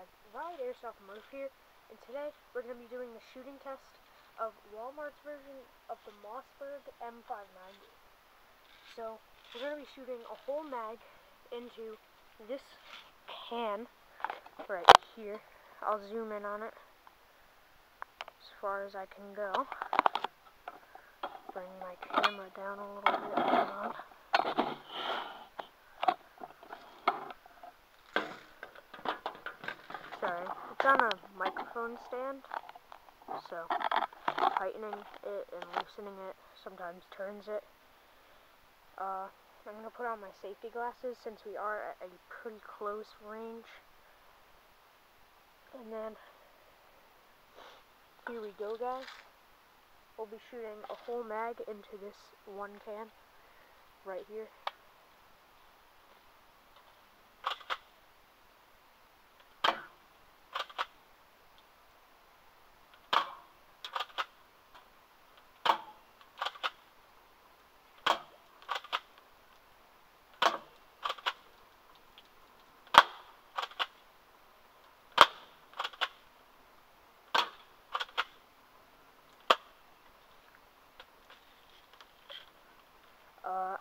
guys, Riot Airsoft Murph here, and today we're going to be doing the shooting test of Walmart's version of the Mossberg M590. So, we're going to be shooting a whole mag into this can right here. I'll zoom in on it as far as I can go. Bring my camera down a little bit. Hold on. Sorry, it's on a microphone stand, so tightening it and loosening it sometimes turns it. I'm going to put on my safety glasses since we are at a pretty close range. And then, here we go, guys. We'll be shooting a whole mag into this one can right here.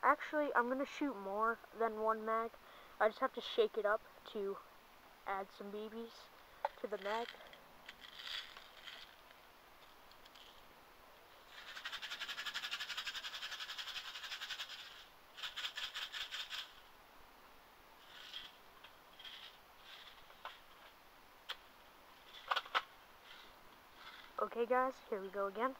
Actually, I'm going to shoot more than one mag. I just have to shake it up to add some BBs to the mag. Okay guys, here we go again.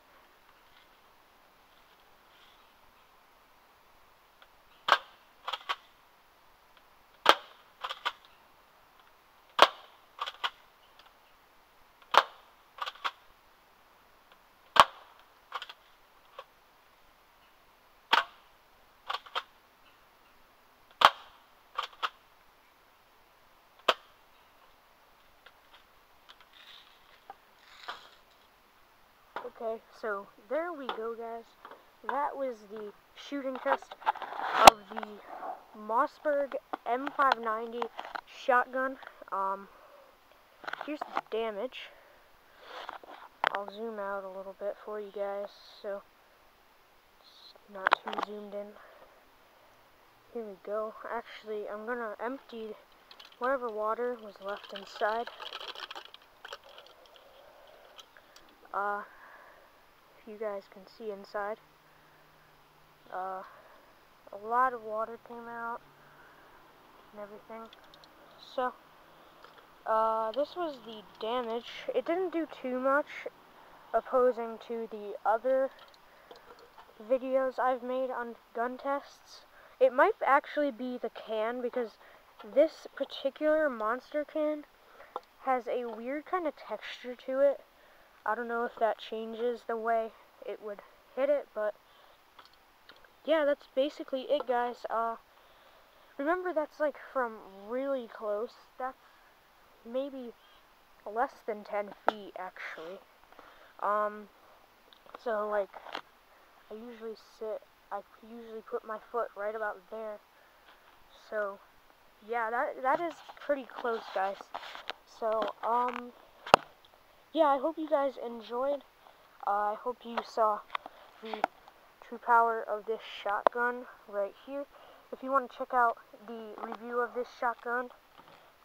Okay, so there we go, guys. That was the shooting test of the Mossberg M590 shotgun. Here's the damage. I'll zoom out a little bit for you guys, so it's not too zoomed in. Here we go. Actually, I'm gonna empty whatever water was left inside. You guys can see inside. A lot of water came out and everything. So, this was the damage. It didn't do too much opposing to the other videos I've made on gun tests. It might actually be the can, because this particular monster can has a weird kind of texture to it. I don't know if that changes the way it would hit it, but yeah, that's basically it, guys. Remember, that's like from really close. That's maybe less than 10 feet, actually. So like, I usually put my foot right about there. So yeah, that is pretty close, guys. So yeah, I hope you guys enjoyed. I hope you saw the true power of this shotgun right here. If you want to check out the review of this shotgun,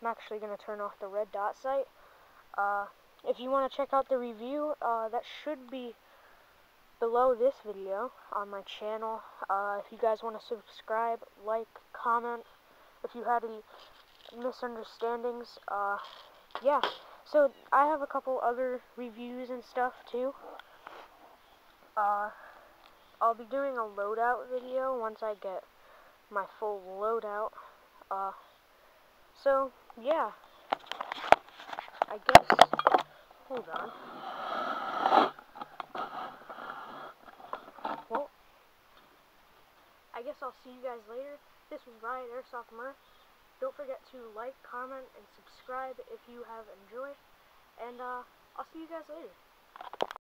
I'm actually going to turn off the red dot sight. If you want to check out the review, that should be below this video on my channel. If you guys want to subscribe, like, comment, if you had any misunderstandings, yeah. So, I have a couple other reviews and stuff, too. I'll be doing a loadout video once I get my full loadout. So, yeah. I guess, hold on. Well, I guess I'll see you guys later. This was Riot Airsoft Murph. Don't forget to like, comment, and subscribe if you have enjoyed. And, I'll see you guys later.